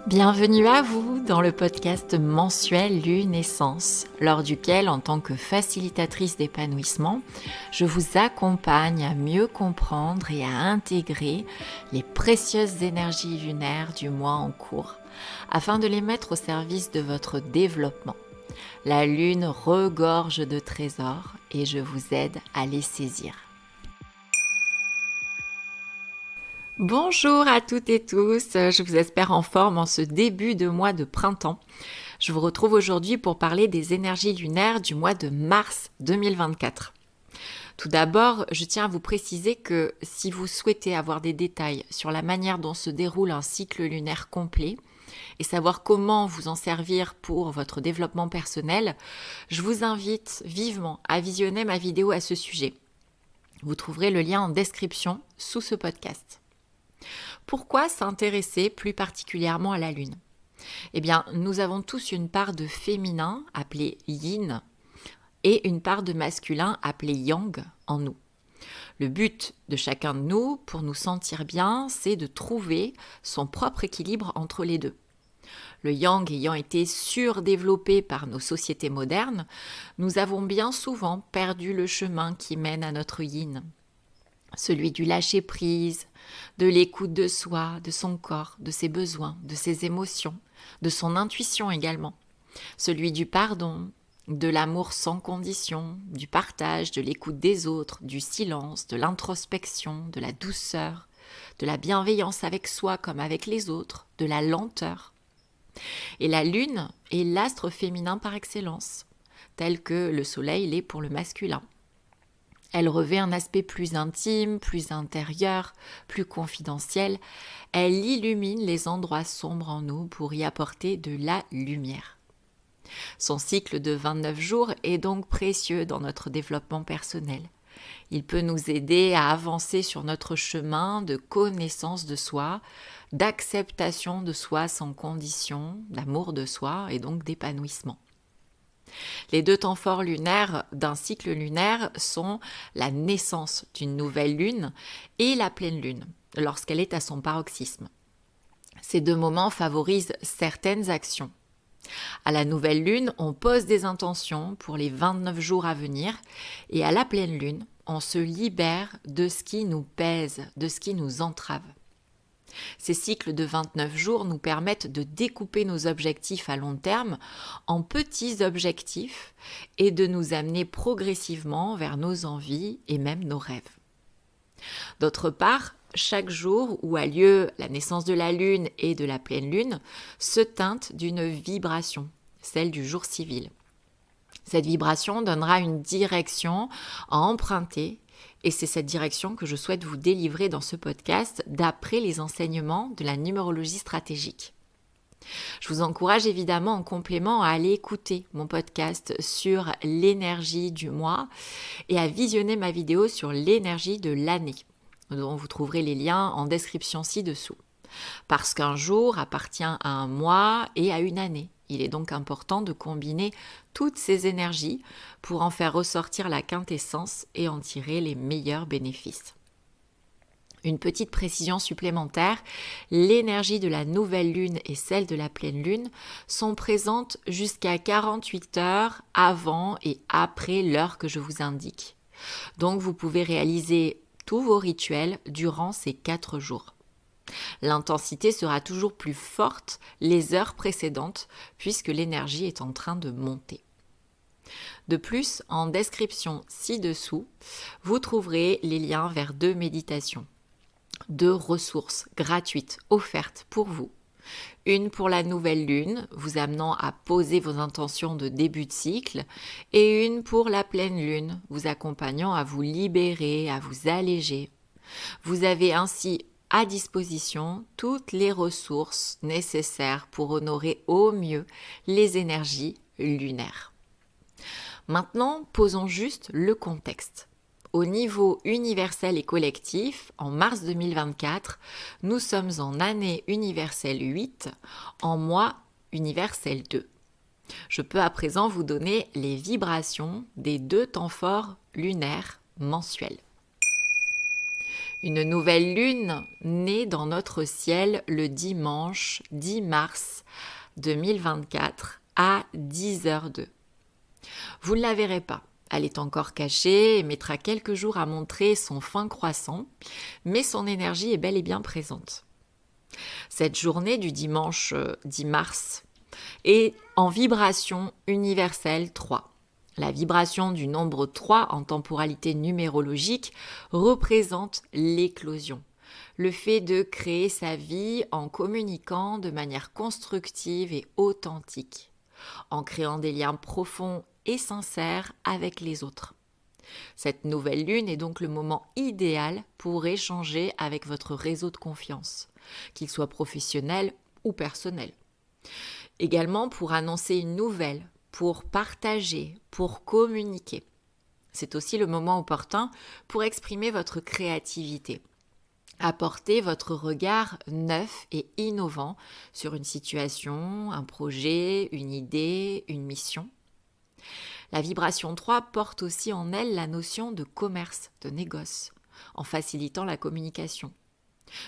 Bienvenue à vous dans le podcast mensuel Lunaissance, lors duquel, en tant que facilitatrice d'épanouissement, je vous accompagne à mieux comprendre et à intégrer les précieuses énergies lunaires du mois en cours, afin de les mettre au service de votre développement. La lune regorge de trésors et je vous aide à les saisir. Bonjour à toutes et tous, je vous espère en forme en ce début de mois de printemps. Je vous retrouve aujourd'hui pour parler des énergies lunaires du mois de mars 2024. Tout d'abord, je tiens à vous préciser que si vous souhaitez avoir des détails sur la manière dont se déroule un cycle lunaire complet et savoir comment vous en servir pour votre développement personnel, je vous invite vivement à visionner ma vidéo à ce sujet. Vous trouverez le lien en description sous ce podcast. Pourquoi s'intéresser plus particulièrement à la Lune ? Eh bien, nous avons tous une part de féminin appelée yin et une part de masculin appelée yang en nous. Le but de chacun de nous, pour nous sentir bien, c'est de trouver son propre équilibre entre les deux. Le yang ayant été surdéveloppé par nos sociétés modernes, nous avons bien souvent perdu le chemin qui mène à notre yin. Celui du lâcher-prise, de l'écoute de soi, de son corps, de ses besoins, de ses émotions, de son intuition également. Celui du pardon, de l'amour sans condition, du partage, de l'écoute des autres, du silence, de l'introspection, de la douceur, de la bienveillance avec soi comme avec les autres, de la lenteur. Et la lune est l'astre féminin par excellence, tel que le soleil l'est pour le masculin. Elle revêt un aspect plus intime, plus intérieur, plus confidentiel. Elle illumine les endroits sombres en nous pour y apporter de la lumière. Son cycle de 29 jours est donc précieux dans notre développement personnel. Il peut nous aider à avancer sur notre chemin de connaissance de soi, d'acceptation de soi sans condition, d'amour de soi et donc d'épanouissement. Les deux temps forts lunaires d'un cycle lunaire sont la naissance d'une nouvelle lune et la pleine lune, lorsqu'elle est à son paroxysme. Ces deux moments favorisent certaines actions. À la nouvelle lune, on pose des intentions pour les 29 jours à venir et à la pleine lune, on se libère de ce qui nous pèse, de ce qui nous entrave. Ces cycles de 29 jours nous permettent de découper nos objectifs à long terme en petits objectifs et de nous amener progressivement vers nos envies et même nos rêves. D'autre part, chaque jour où a lieu la naissance de la lune et de la pleine lune se teinte d'une vibration, celle du jour civil. Cette vibration donnera une direction à emprunter et c'est cette direction que je souhaite vous délivrer dans ce podcast d'après les enseignements de la numérologie stratégique. Je vous encourage évidemment en complément à aller écouter mon podcast sur l'énergie du mois et à visionner ma vidéo sur l'énergie de l'année, dont vous trouverez les liens en description ci-dessous. Parce qu'un jour appartient à un mois et à une année. Il est donc important de combiner toutes ces énergies pour en faire ressortir la quintessence et en tirer les meilleurs bénéfices. Une petite précision supplémentaire, l'énergie de la nouvelle lune et celle de la pleine lune sont présentes jusqu'à 48 heures avant et après l'heure que je vous indique. Donc vous pouvez réaliser tous vos rituels durant ces 4 jours. L'intensité sera toujours plus forte les heures précédentes puisque l'énergie est en train de monter. De plus, en description ci-dessous, vous trouverez les liens vers 2 méditations, 2 ressources gratuites offertes pour vous. Une pour la nouvelle lune, vous amenant à poser vos intentions de début de cycle, et une pour la pleine lune, vous accompagnant à vous libérer, à vous alléger. Vous avez ainsi à disposition toutes les ressources nécessaires pour honorer au mieux les énergies lunaires. Maintenant, posons juste le contexte. Au niveau universel et collectif, en mars 2024, nous sommes en année universelle 8, en mois universel 2. Je peux à présent vous donner les vibrations des 2 temps forts lunaires mensuels. Une nouvelle lune naît dans notre ciel le dimanche 10 mars 2024 à 10h02. Vous ne la verrez pas. Elle est encore cachée et mettra quelques jours à montrer son fin croissant, mais son énergie est bel et bien présente. Cette journée du dimanche 10 mars est en vibration universelle 3. La vibration du nombre 3 en temporalité numérologique représente l'éclosion, le fait de créer sa vie en communiquant de manière constructive et authentique, en créant des liens profonds et sincères avec les autres. Cette nouvelle lune est donc le moment idéal pour échanger avec votre réseau de confiance, qu'il soit professionnel ou personnel. Également pour annoncer une nouvelle, pour partager, pour communiquer. C'est aussi le moment opportun pour exprimer votre créativité. Apporter votre regard neuf et innovant sur une situation, un projet, une idée, une mission. La vibration 3 porte aussi en elle la notion de commerce, de négoce, en facilitant la communication.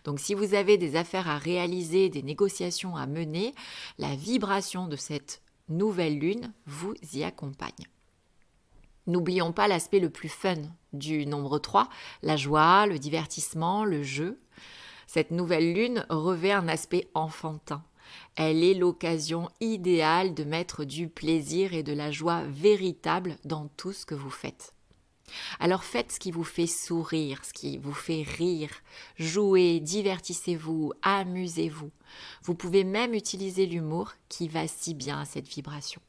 Donc si vous avez des affaires à réaliser, des négociations à mener, la vibration de cette nouvelle lune vous y accompagne. N'oublions pas l'aspect le plus fun du nombre 3, la joie, le divertissement, le jeu. Cette nouvelle lune revêt un aspect enfantin. Elle est l'occasion idéale de mettre du plaisir et de la joie véritable dans tout ce que vous faites. Alors faites ce qui vous fait sourire, ce qui vous fait rire, jouez, divertissez-vous, amusez-vous. Vous pouvez même utiliser l'humour qui va si bien à cette vibration.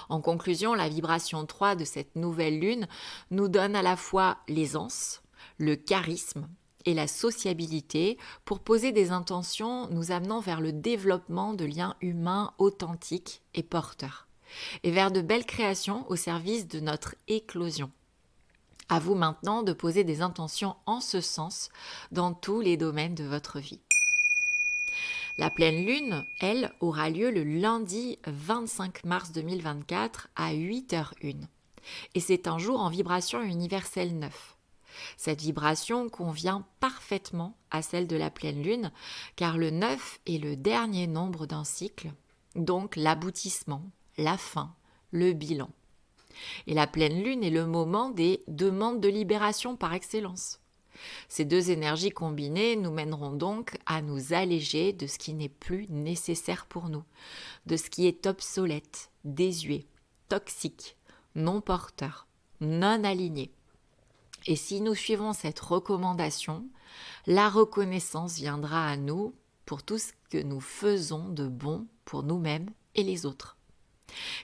En conclusion, la vibration 3 de cette nouvelle lune nous donne à la fois l'aisance, le charisme et la sociabilité pour poser des intentions nous amenant vers le développement de liens humains authentiques et porteurs, et vers de belles créations au service de notre éclosion. À vous maintenant de poser des intentions en ce sens dans tous les domaines de votre vie. La pleine lune, elle, aura lieu le lundi 25 mars 2024 à 8h01. Et c'est un jour en vibration universelle 9. Cette vibration convient parfaitement à celle de la pleine lune, car le 9 est le dernier nombre d'un cycle, donc l'aboutissement, la fin, le bilan. Et la pleine lune est le moment des demandes de libération par excellence. Ces deux énergies combinées nous mèneront donc à nous alléger de ce qui n'est plus nécessaire pour nous, de ce qui est obsolète, désuet, toxique, non porteur, non aligné. Et si nous suivons cette recommandation, la reconnaissance viendra à nous pour tout ce que nous faisons de bon pour nous-mêmes et les autres.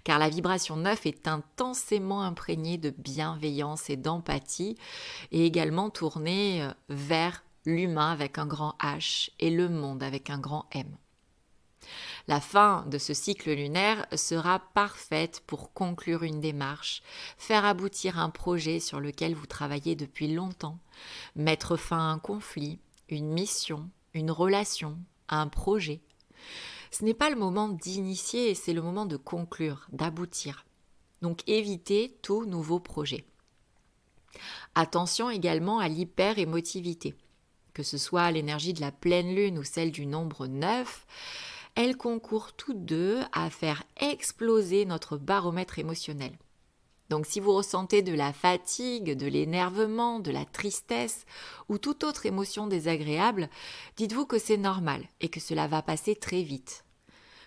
Car la vibration 9 est intensément imprégnée de bienveillance et d'empathie et également tournée vers l'humain avec un grand H et le monde avec un grand M. La fin de ce cycle lunaire sera parfaite pour conclure une démarche, faire aboutir un projet sur lequel vous travaillez depuis longtemps, mettre fin à un conflit, une mission, une relation, un projet. Ce n'est pas le moment d'initier, c'est le moment de conclure, d'aboutir. Donc évitez tout nouveau projet. Attention également à l'hyper-émotivité. Que ce soit l'énergie de la pleine lune ou celle du nombre 9, elles concourent toutes deux à faire exploser notre baromètre émotionnel. Donc si vous ressentez de la fatigue, de l'énervement, de la tristesse ou toute autre émotion désagréable, dites-vous que c'est normal et que cela va passer très vite.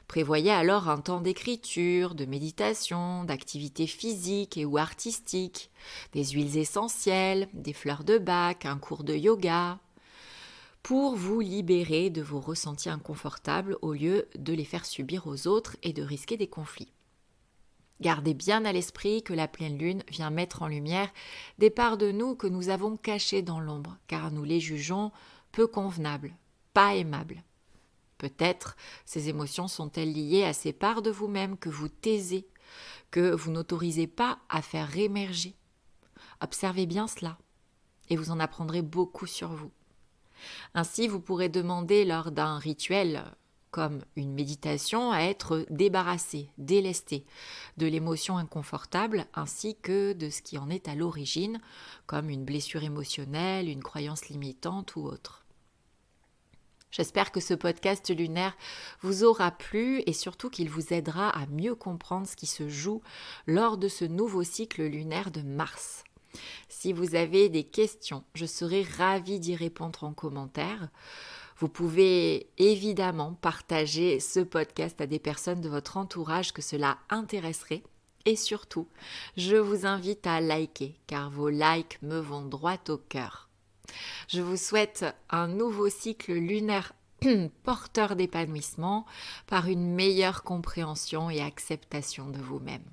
Prévoyez alors un temps d'écriture, de méditation, d'activité physique et ou artistique, des huiles essentielles, des fleurs de Bach, un cours de yoga, pour vous libérer de vos ressentis inconfortables au lieu de les faire subir aux autres et de risquer des conflits. Gardez bien à l'esprit que la pleine lune vient mettre en lumière des parts de nous que nous avons cachées dans l'ombre, car nous les jugeons peu convenables, pas aimables. Peut-être ces émotions sont-elles liées à ces parts de vous-même que vous taisez, que vous n'autorisez pas à faire émerger. Observez bien cela et vous en apprendrez beaucoup sur vous. Ainsi, vous pourrez demander lors d'un rituel comme une méditation, à être débarrassé, délesté de l'émotion inconfortable ainsi que de ce qui en est à l'origine, comme une blessure émotionnelle, une croyance limitante ou autre. J'espère que ce podcast lunaire vous aura plu et surtout qu'il vous aidera à mieux comprendre ce qui se joue lors de ce nouveau cycle lunaire de Mars. Si vous avez des questions, je serai ravie d'y répondre en commentaire. Vous pouvez évidemment partager ce podcast à des personnes de votre entourage que cela intéresserait. Et surtout, je vous invite à liker car vos likes me vont droit au cœur. Je vous souhaite un nouveau cycle lunaire porteur d'épanouissement par une meilleure compréhension et acceptation de vous-même.